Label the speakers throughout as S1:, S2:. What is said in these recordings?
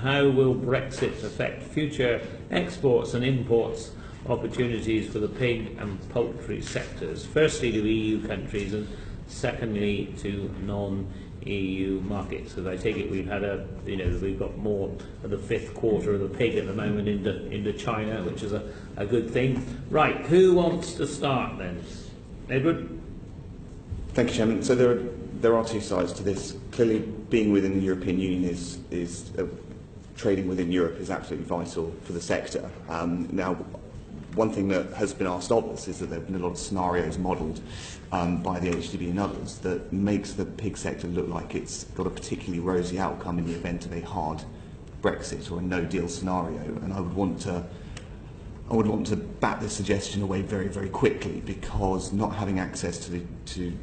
S1: how will Brexit affect future exports and imports opportunities for the pig and poultry sectors? Firstly to EU countries and secondly to non-EU markets. Because I take it we've had we've got more of the fifth quarter of the pig at the moment into China, which is a good thing. Right, who wants to start then? Edward?
S2: Thank you, Chairman. So there are two sides to this. Clearly, being within the European Union is trading within Europe is absolutely vital for the sector. Now, one thing that has been asked of us is that there have been a lot of scenarios modelled by the HDB and others that makes the pig sector look like it's got a particularly rosy outcome in the event of a hard Brexit or a no-deal scenario. And I would want to bat this suggestion away very, very quickly, because not having access to the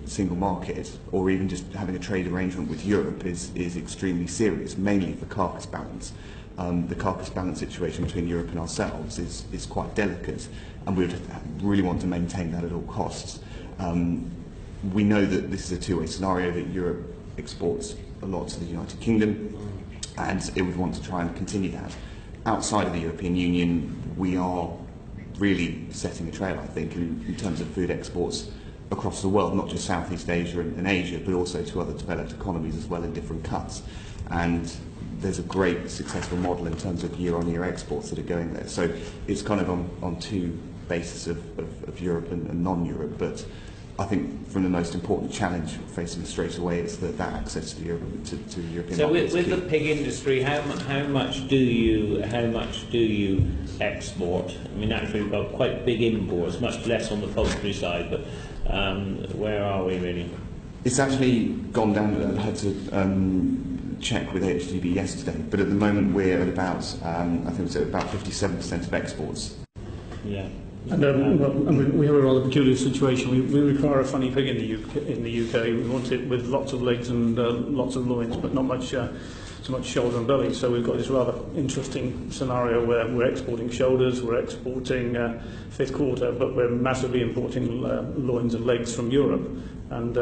S2: single market, or even just having a trade arrangement with Europe, is extremely serious, mainly for carcass balance. The carcass balance situation between Europe and ourselves is quite delicate, and we would really want to maintain that at all costs. We know that this is a two-way scenario, that Europe exports a lot to the United Kingdom, and it would want to try and continue that. Outside of the European Union, we are really setting a trail, I think, in terms of food exports across the world, not just Southeast Asia and Asia, but also to other developed economies as well in different cuts. And there's a great successful model in terms of year-on-year exports that are going there. So it's kind of on two bases of Europe and non-Europe, but I think from the most important challenge facing us straight away is that access to the European
S1: so
S2: market.
S1: So with the pig industry, how much do you export? I mean, actually we've got quite big imports, much less on the poultry side, but where are we really?
S2: It's actually gone down. I had to check with HDB yesterday, but at the moment we're at about I think it's at about 57% of exports.
S1: Yeah.
S3: And we have a rather peculiar situation. We require a funny pig in the UK. We want it with lots of legs and lots of loins, but not much so much shoulder and belly. So we've got this rather interesting scenario where we're exporting shoulders, we're exporting fifth quarter, but we're massively importing loins and legs from Europe. And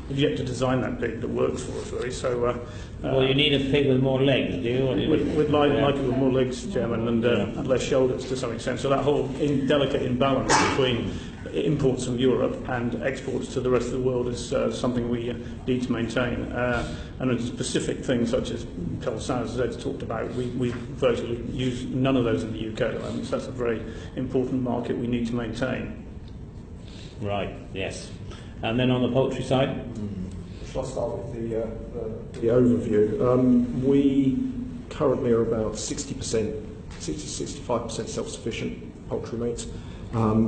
S3: we've yet to design that pig that works for us, really. So,
S1: well, you need a pig with more legs, do you?
S3: We'd like it with more legs, Chairman, and less shoulders to some extent. So that whole delicate imbalance between imports from Europe and exports to the rest of the world is something we need to maintain. And a specific thing such as Pelsaz, as Ed's talked about, we virtually use none of those in the UK at the moment. So that's a very important market we need to maintain.
S1: Right, yes. And then on the poultry side?
S4: Shall I start with the overview? We currently are about 60-65% self-sufficient poultry meat.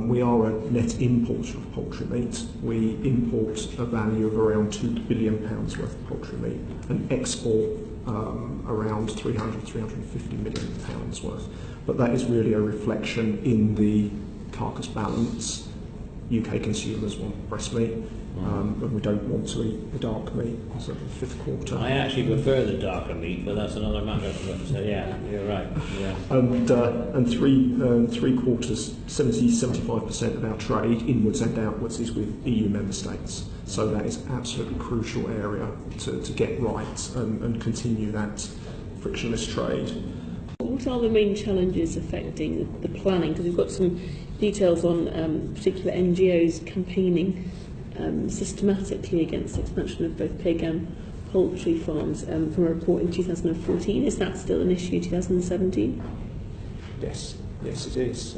S4: We are a net importer of poultry meat. We import a value of around £2 billion worth of poultry meat and export around £350 million worth. But that is really a reflection in the carcass balance. UK consumers want breast meat, and we don't want to eat the dark meat, so the fifth quarter.
S1: I actually prefer the darker meat, but that's another matter. So yeah, you're right. Yeah.
S4: And three quarters, 70-75% of our trade, inwards and outwards, is with EU member states. So that is absolutely crucial area to get right and continue that frictionless trade.
S5: What are the main challenges affecting the planning? Because we've got some details on particular NGOs campaigning systematically against expansion of both pig and poultry farms from a report in 2014. Is that still an issue in 2017?
S4: Yes, it is.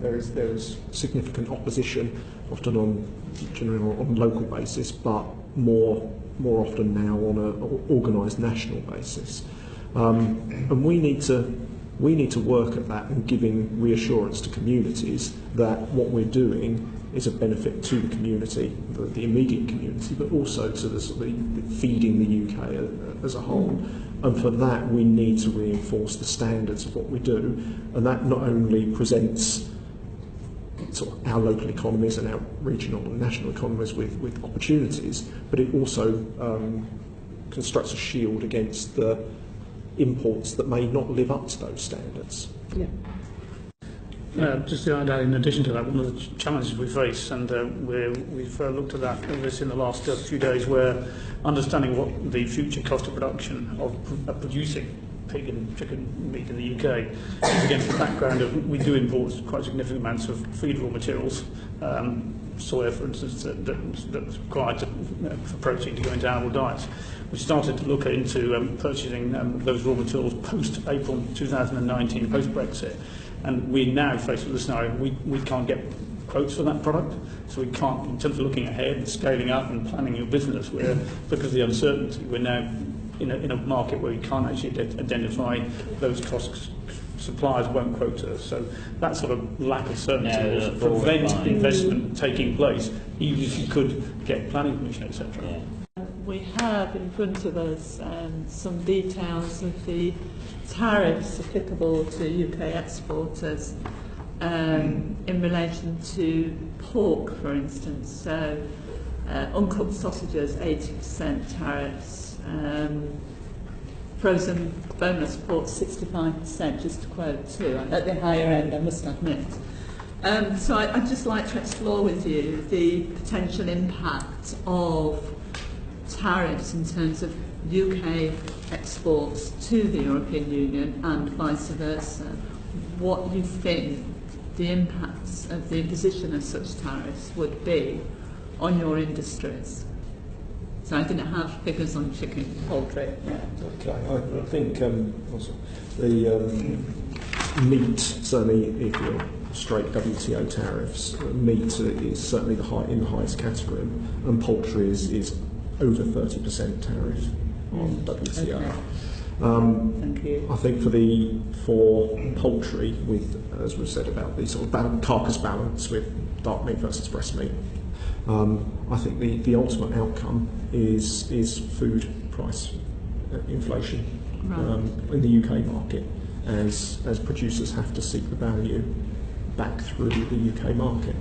S4: There is significant opposition, often generally on local basis, but more often now on an organised national basis. And we need to work at that and giving reassurance to communities that what we're doing is a benefit to the community, the immediate community, but also to the sort of feeding the UK as a whole. And for that, we need to reinforce the standards of what we do, and that not only presents sort of our local economies and our regional and national economies with opportunities, but it also constructs a shield against the imports that may not live up to those standards.
S5: Yeah.
S3: Just to add, in addition to that, one of the challenges we face, and we've looked at this in the last few days, where understanding what the future cost of production of producing pig and chicken meat in the UK is against the background of we do import quite significant amounts of feed raw materials, soya, for instance, that's required for protein to go into animal diets. We started to look into purchasing those raw materials post-April 2019, post-Brexit, and we're now faced with the scenario we can't get quotes for that product, so we can't, in terms of looking ahead and scaling up and planning your business, because of the uncertainty, we're now in a market where we can't actually identify those costs. Suppliers won't quote to us, so that sort of lack of certainty will prevent investment taking place, even if you could get planning permission, etc.
S6: Yeah. We have in front of us some details of the tariffs applicable to UK exporters in relation to pork, for instance. So uncooked sausages, 80% tariffs. Frozen boneless pork, 65%, just to quote two, at the higher end, I must admit. So I'd just like to explore with you the potential impact of tariffs in terms of UK exports to the European Union and vice versa. What you think the impacts of the imposition of such tariffs would be on your industries? So I didn't have figures on chicken, poultry.
S4: Okay, I think also the meat, certainly if you're straight WTO tariffs, meat is certainly in the highest category, and poultry is over 30% tariff on WTO.
S6: Okay. Thank you.
S4: I think for poultry, with, as we've said about the sort of carcass balance with dark meat versus breast meat, I think the ultimate outcome is food price inflation in the UK market, as producers have to seek the value back through the UK market.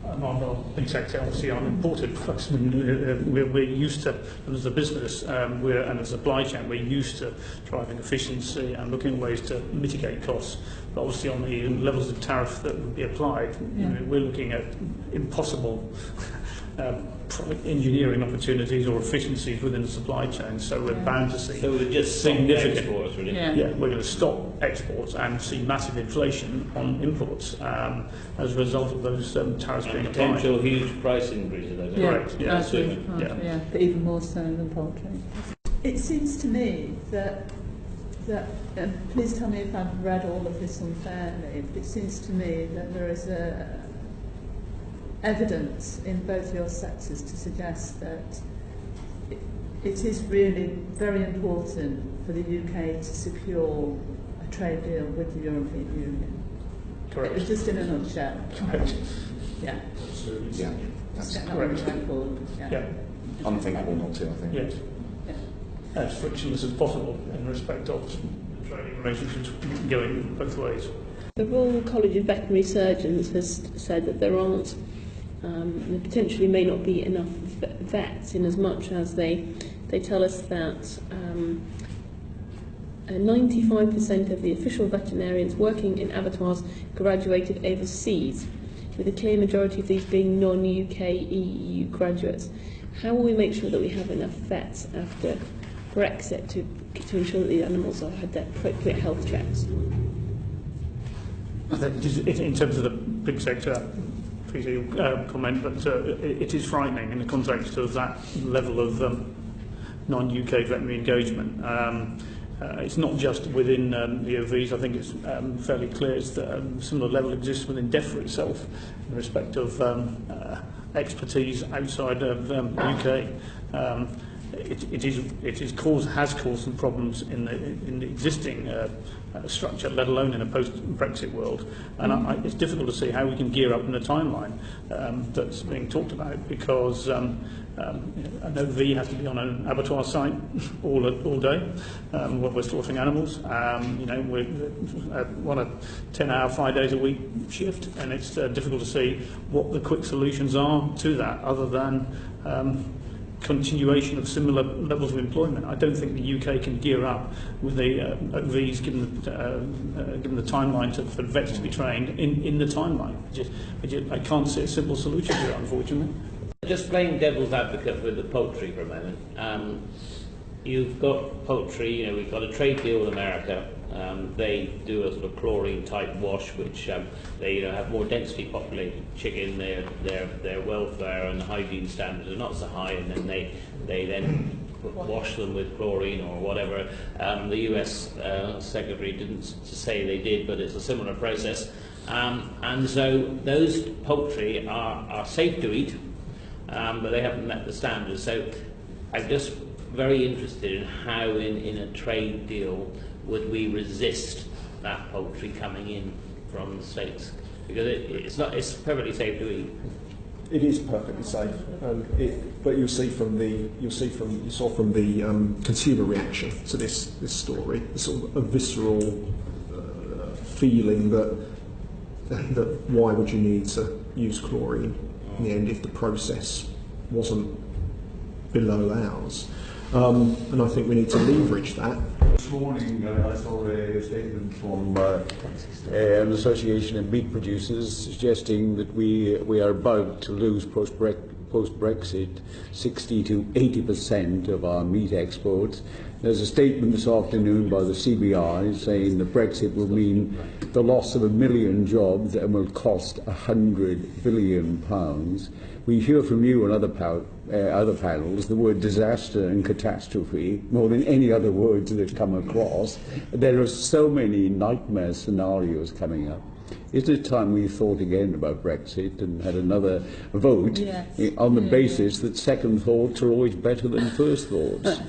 S3: On our big sector, obviously on imported products, we're used to, as a business and as a supply chain, we're used to driving efficiency and looking at ways to mitigate costs. But obviously on the levels of tariff that would be applied, we're looking at impossible product engineering opportunities or efficiencies within the supply chain. So we're bound to see significant
S1: exports, really.
S3: Yeah, we're going to stop exports and see massive inflation on imports as a result of those tariffs being applied.
S1: Potential huge price increases.
S3: Correct. Yeah,
S6: But even more so than poultry. It seems to me that please tell me if I've read all of this unfairly, but it seems to me that there is evidence in both your sectors to suggest that it is really very important for the UK to secure a trade deal with the European Union.
S3: Correct.
S6: It was just in a nutshell.
S3: Correct.
S6: Yeah.
S2: Yeah, that's
S6: Get that on
S3: correct.
S6: the record.
S3: Yeah.
S2: unthinkable not to, I think.
S3: Yes.
S6: Yeah.
S3: As frictionless as possible in respect of trading relationships going both ways.
S5: The Royal College of Veterinary Surgeons has said that there aren't, there potentially may not be enough vets, in as much as they tell us that 95% of the official veterinarians working in abattoirs graduated overseas, with a clear majority of these being non-UK EU graduates. How will we make sure that we have enough vets after Brexit to ensure that the animals have had their appropriate health checks?
S3: I think in terms of the big sector, please comment, but it is frightening in the context of that level of non-UK veterinary engagement. It's not just within the OVs. I think it's fairly clear that a similar level exists within DEFRA itself in respect of expertise outside of the UK. Has caused some problems in the existing structure, let alone in a post-Brexit world. And it's difficult to see how we can gear up in a timeline that's being talked about, because an OV has to be on an abattoir site all day when we're slaughtering animals. We're on a 10-hour, 5 days a week shift, and it's difficult to see what the quick solutions are to that, other than continuation of similar levels of employment. I don't think the UK can gear up with the OVs, given the timeline for vets to be trained in the timeline. I can't see a simple solution to it, unfortunately.
S1: Just playing devil's advocate with the poultry for a moment. you've got poultry. You know, we've got a trade deal with America. They do a sort of chlorine type wash, which they have more densely populated chicken. Their welfare and hygiene standards are not so high, and then they then wash them with chlorine or whatever. The US Secretary didn't say they did, but it's a similar process. And so those poultry are safe to eat, but they haven't met the standards. So I'm just very interested in how in a trade deal would we resist that poultry coming in from the States, because it's perfectly safe to eat.
S4: It is perfectly safe, but you saw from the consumer reaction to this story, the sort of a visceral feeling that why would you need to use chlorine in the end if the process wasn't below ours, and I think we need to leverage that.
S7: This morning I saw a statement from an association of meat producers suggesting that we are about to lose post-Brexit 60 to 80% of our meat exports. There's a statement this afternoon by the CBI saying that Brexit will mean the loss of 1 million jobs and will cost £100 billion. We hear from you and other panels the word disaster and catastrophe more than any other words that come across. There are so many nightmare scenarios coming up. Isn't it time we thought again about Brexit and had another vote on the basis that second thoughts are always better than first thoughts?